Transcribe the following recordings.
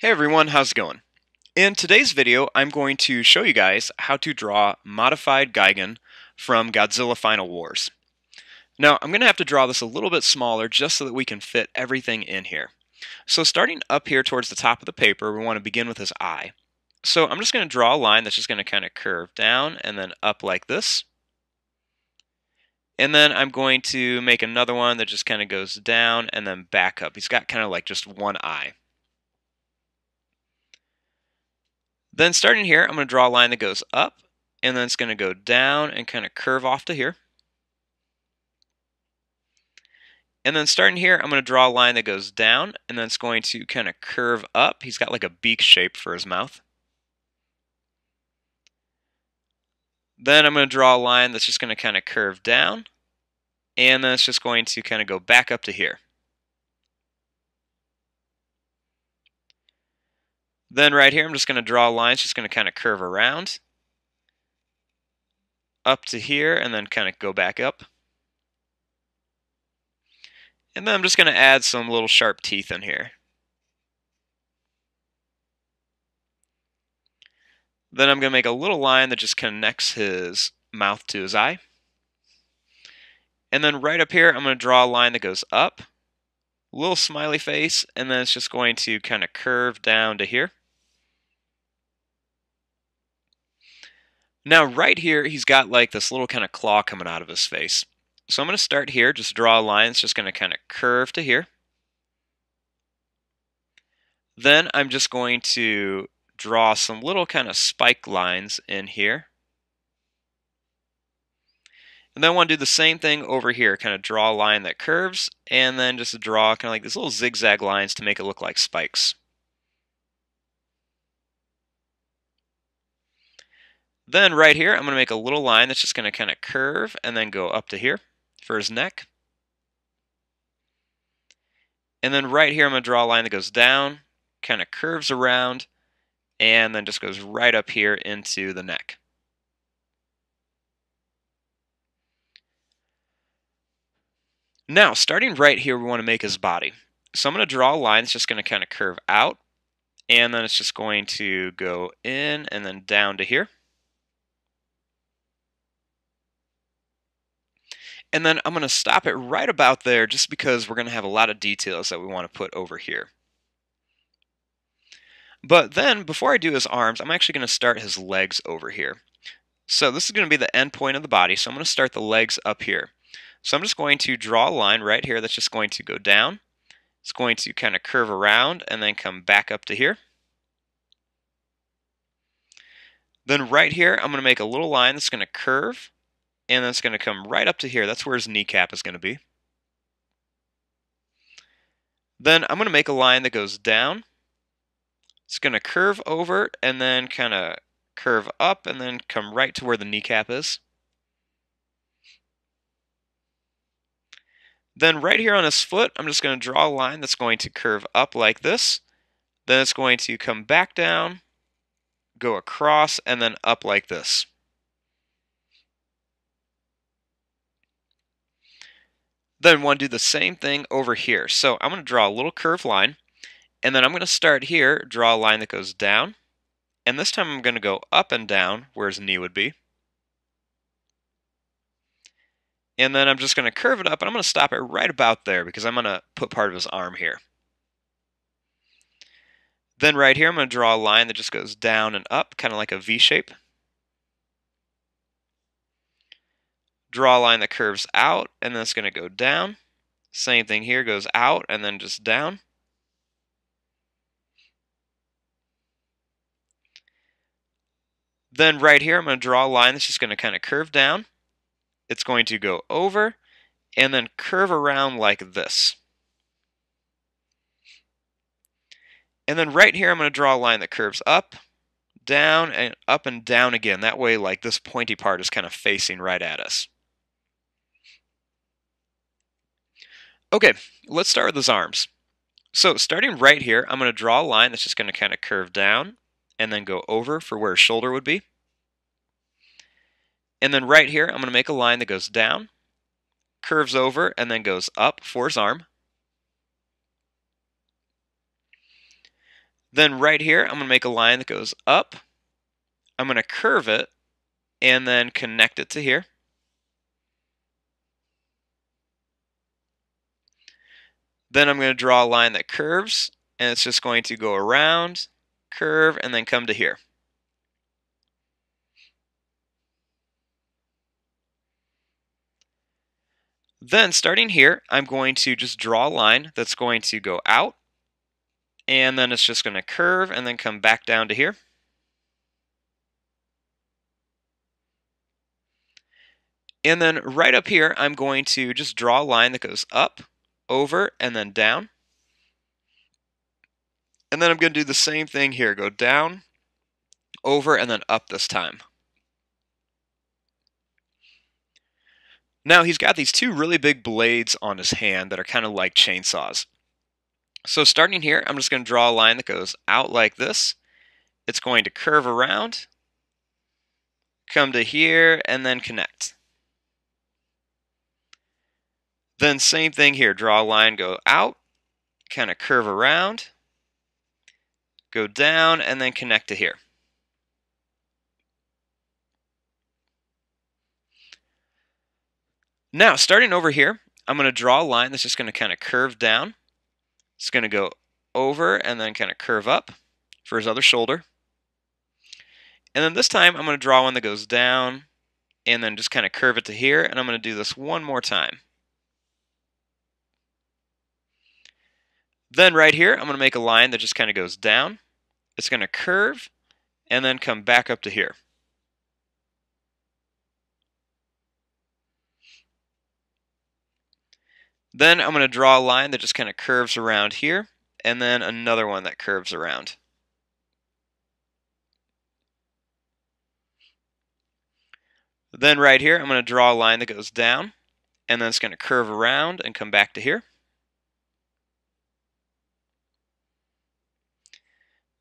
Hey everyone, how's it going? In today's video, I'm going to show you guys how to draw Modified Gigan from Godzilla Final Wars. Now, I'm going to have to draw this a little bit smaller just so that we can fit everything in here. So starting up here towards the top of the paper, we want to begin with his eye. So I'm just going to draw a line that's just going to kind of curve down and then up like this. And then I'm going to make another one that just kind of goes down and then back up. He's got kind of like just one eye. Then starting here, I'm going to draw a line that goes up, and then it's going to go down and kind of curve off to here. And then starting here, I'm going to draw a line that goes down, and then it's going to kind of curve up. He's got like a beak shape for his mouth. Then I'm going to draw a line that's just going to kind of curve down, and then it's just going to kind of go back up to here. Then right here, I'm just going to draw a line that's just going to kind of curve around, up to here, and then kind of go back up. And then I'm just going to add some little sharp teeth in here. Then I'm going to make a little line that just connects his mouth to his eye. And then right up here, I'm going to draw a line that goes up, a little smiley face, and then it's just going to kind of curve down to here. Now right here, he's got like this little kind of claw coming out of his face. So I'm going to start here, just draw a line that's just going to kind of curve to here. Then I'm just going to draw some little kind of spike lines in here. And then I want to do the same thing over here, kind of draw a line that curves, and then just draw kind of like these little zigzag lines to make it look like spikes. Then right here, I'm going to make a little line that's just going to kind of curve and then go up to here for his neck. And then right here, I'm going to draw a line that goes down, kind of curves around, and then just goes right up here into the neck. Now, starting right here, we want to make his body. So I'm going to draw a line that's just going to kind of curve out, and then it's just going to go in and then down to here. And then I'm going to stop it right about there just because we're going to have a lot of details that we want to put over here. But then, before I do his arms, I'm actually going to start his legs over here. So this is going to be the end point of the body, so I'm going to start the legs up here. So I'm just going to draw a line right here that's just going to go down. It's going to kind of curve around and then come back up to here. Then right here, I'm going to make a little line that's going to curve, and then it's going to come right up to here. That's where his kneecap is going to be. Then I'm going to make a line that goes down. It's going to curve over and then kind of curve up and then come right to where the kneecap is. Then right here on his foot, I'm just going to draw a line that's going to curve up like this. Then it's going to come back down, go across, and then up like this. Then want to do the same thing over here. So I'm going to draw a little curved line, and then I'm going to start here, draw a line that goes down, and this time I'm going to go up and down where his knee would be. And then I'm just going to curve it up, and I'm going to stop it right about there because I'm going to put part of his arm here. Then right here, I'm going to draw a line that just goes down and up, kind of like a V shape. Draw a line that curves out, and then it's going to go down. Same thing here, goes out and then just down. Then right here, I'm going to draw a line that's just going to kind of curve down. It's going to go over and then curve around like this. And then right here, I'm going to draw a line that curves up and down again. That way, like this pointy part is kind of facing right at us. Okay, let's start with his arms. So starting right here, I'm going to draw a line that's just going to kind of curve down and then go over for where his shoulder would be. And then right here, I'm going to make a line that goes down, curves over, and then goes up for his arm. Then right here, I'm going to make a line that goes up. I'm going to curve it and then connect it to here. Then I'm going to draw a line that curves, and it's just going to go around, curve, and then come to here. Then starting here, I'm going to just draw a line that's going to go out, and then it's just going to curve and then come back down to here. And then right up here, I'm going to just draw a line that goes up, over, and then down. And then I'm going to do the same thing here, go down, over, and then up this time. Now he's got these two really big blades on his hand that are kind of like chainsaws. So starting here, I'm just going to draw a line that goes out like this. It's going to curve around, come to here, and then connect. Then same thing here, draw a line, go out, kind of curve around, go down, and then connect to here. Now, starting over here, I'm going to draw a line that's just going to kind of curve down. It's going to go over and then kind of curve up for his other shoulder. And then this time, I'm going to draw one that goes down and then just kind of curve it to here. And I'm going to do this one more time. Then right here, I'm going to make a line that just kind of goes down. It's going to curve and then come back up to here. Then I'm going to draw a line that just kind of curves around here, and then another one that curves around. Then right here, I'm going to draw a line that goes down, and then it's going to curve around and come back to here.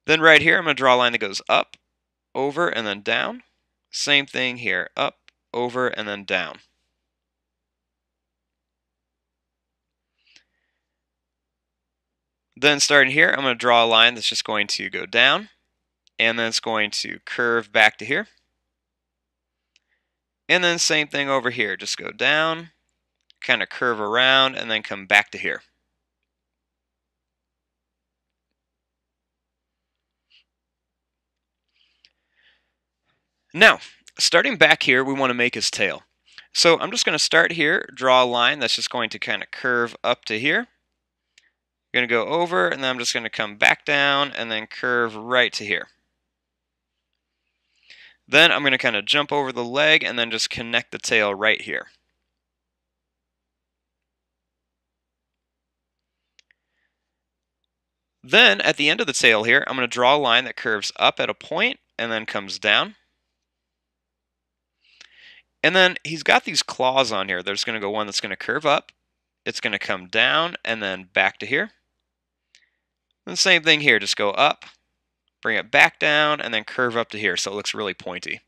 Then right here, I'm going to draw a line that goes up, over, and then down. Same thing here, up, over, and then down. Then starting here, I'm going to draw a line that's just going to go down, and then it's going to curve back to here. And then same thing over here, just go down, kind of curve around, and then come back to here. Now, starting back here, we want to make his tail. So I'm just going to start here, draw a line that's just going to kind of curve up to here. I'm going to go over, and then I'm just going to come back down and then curve right to here. Then I'm going to kind of jump over the leg and then just connect the tail right here. Then at the end of the tail here, I'm going to draw a line that curves up at a point and then comes down. And then he's got these claws on here. There's going to go one that's going to curve up. It's going to come down and then back to here. And the same thing here, just go up, bring it back down, and then curve up to here so it looks really pointy.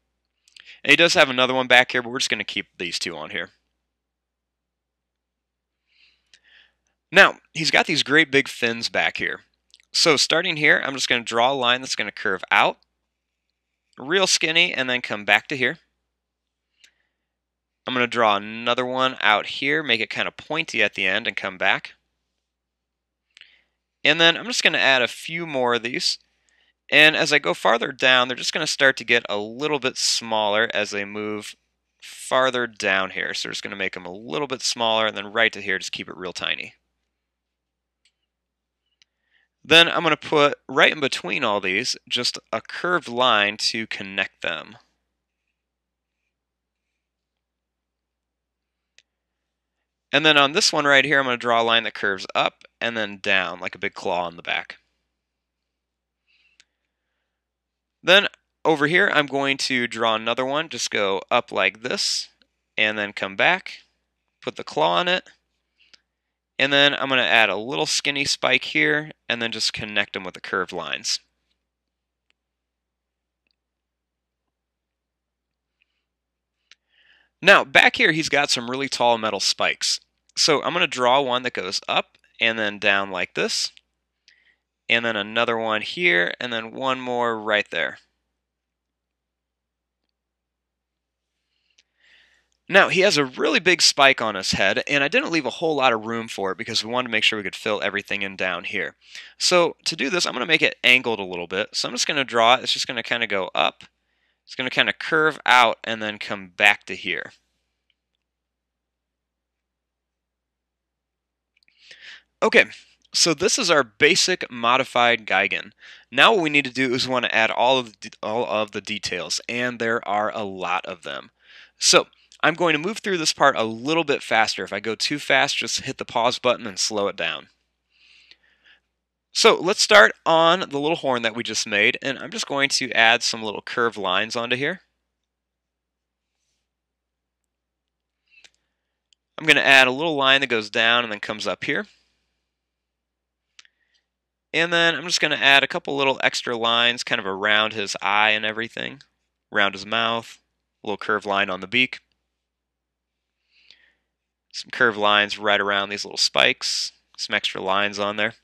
And he does have another one back here, but we're just going to keep these two on here. Now, he's got these great big fins back here. So starting here, I'm just going to draw a line that's going to curve out, real skinny, and then come back to here. I'm going to draw another one out here, make it kind of pointy at the end, and come back. And then I'm just going to add a few more of these. And as I go farther down, they're just going to start to get a little bit smaller as they move farther down here. So we're just going to make them a little bit smaller, and then right to here, just keep it real tiny. Then I'm going to put right in between all these just a curved line to connect them. And then on this one right here, I'm going to draw a line that curves up and then down like a big claw on the back. Then over here, I'm going to draw another one, just go up like this and then come back, put the claw on it. And then I'm going to add a little skinny spike here and then just connect them with the curved lines. Now, back here, he's got some really tall metal spikes. So I'm going to draw one that goes up and then down like this. and then another one here, and then one more right there. Now, he has a really big spike on his head, and I didn't leave a whole lot of room for it because we wanted to make sure we could fill everything in down here. So to do this, I'm going to make it angled a little bit. So I'm just going to draw it. It's just going to kind of go up. It's going to kind of curve out and then come back to here. Okay, so this is our basic modified Gigan. Now what we need to do is we want to add all of the details, and there are a lot of them. So I'm going to move through this part a little bit faster. If I go too fast, just hit the pause button and slow it down. So let's start on the little horn that we just made, and I'm just going to add some little curved lines onto here. I'm going to add a little line that goes down and then comes up here. And then I'm just going to add a couple little extra lines kind of around his eye and everything, around his mouth, a little curved line on the beak. Some curved lines right around these little spikes, some extra lines on there.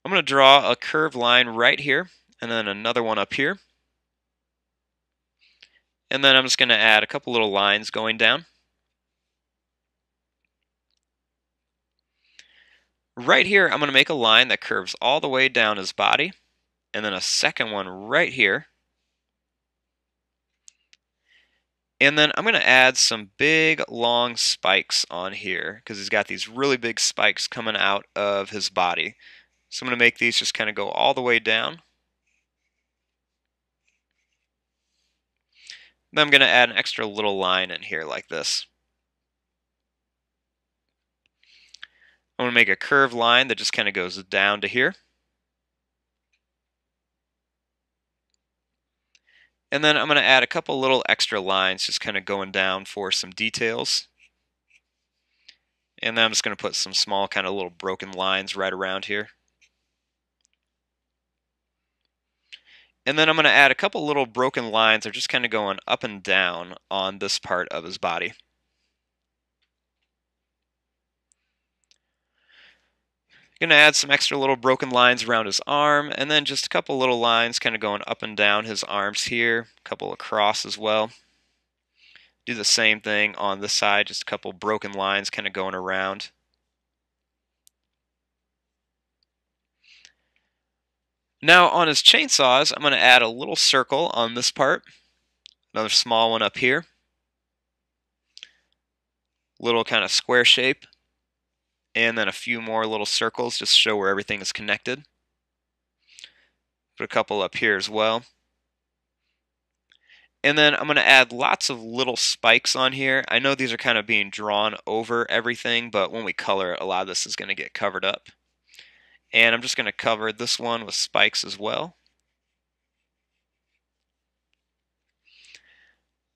I'm going to draw a curved line right here, and then another one up here. And then I'm just going to add a couple little lines going down. Right here, I'm going to make a line that curves all the way down his body, and then a second one right here. And then I'm going to add some big, long spikes on here because he's got these really big spikes coming out of his body. So I'm going to make these just kind of go all the way down. Then I'm going to add an extra little line in here like this. I'm going to make a curved line that just kind of goes down to here. And then I'm going to add a couple little extra lines just kind of going down for some details. And then I'm just going to put some small kind of little broken lines right around here. And then I'm going to add a couple little broken lines that are just kind of going up and down on this part of his body. Going to add some extra little broken lines around his arm, and then just a couple little lines kind of going up and down his arms here, a couple across as well. Do the same thing on this side, just a couple broken lines kind of going around. Now on his chainsaws, I'm going to add a little circle on this part, another small one up here, little kind of square shape, and then a few more little circles just to show where everything is connected. Put a couple up here as well. And then I'm going to add lots of little spikes on here. I know these are kind of being drawn over everything, but when we color it, a lot of this is going to get covered up. And I'm just going to cover this one with spikes as well.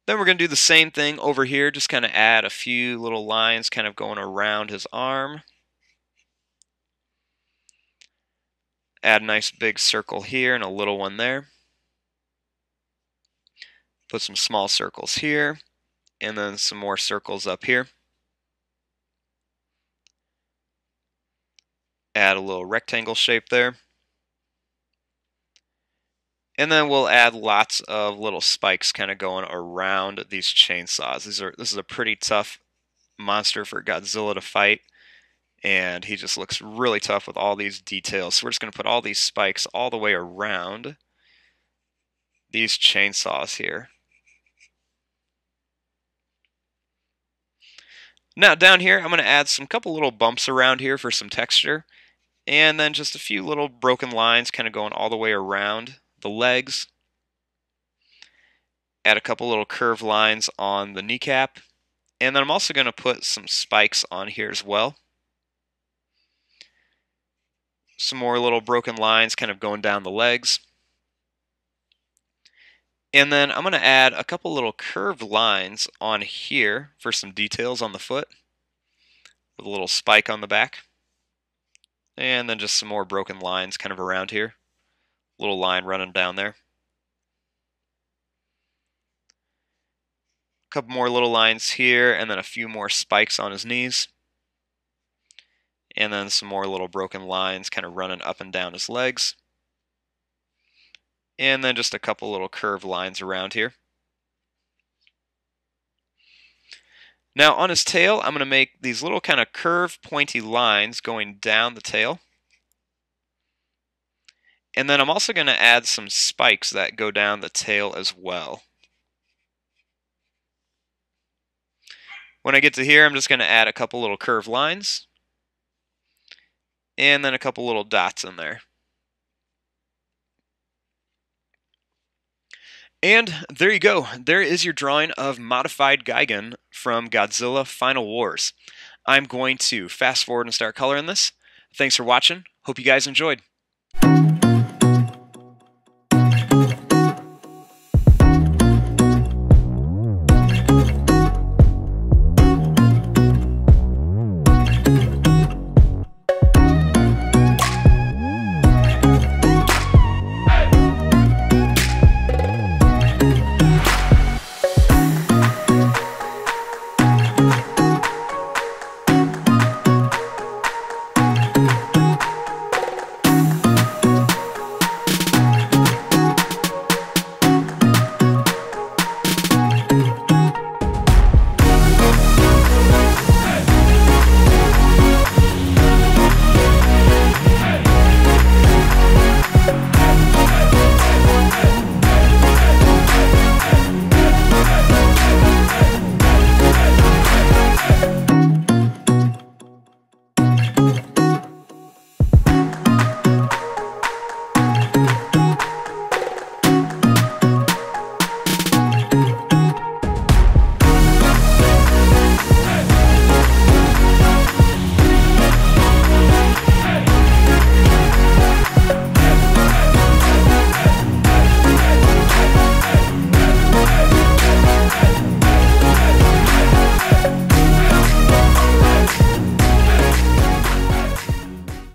Then we're going to do the same thing over here, just kind of add a few little lines kind of going around his arm. Add a nice big circle here and a little one there. Put some small circles here, and then some more circles up here. Add a little rectangle shape there. And then we'll add lots of little spikes kind of going around these chainsaws. This is a pretty tough monster for Godzilla to fight, and he just looks really tough with all these details. So we're just going to put all these spikes all the way around these chainsaws here. Now down here, I'm going to add some couple little bumps around here for some texture, and then just a few little broken lines kind of going all the way around the legs. Add a couple little curved lines on the kneecap, and then I'm also going to put some spikes on here as well. Some more little broken lines kind of going down the legs. And then I'm going to add a couple little curved lines on here for some details on the foot, with a little spike on the back. And then just some more broken lines kind of around here. Little line running down there. A couple more little lines here, and then a few more spikes on his knees. And then some more little broken lines kind of running up and down his legs. And then just a couple little curved lines around here. Now on his tail, I'm going to make these little kind of curved pointy lines going down the tail. And then I'm also going to add some spikes that go down the tail as well. When I get to here, I'm just going to add a couple little curved lines. And then a couple little dots in there. And there you go. There is your drawing of Modified Gigan from Godzilla Final Wars. I'm going to fast forward and start coloring this. Thanks for watching. Hope you guys enjoyed.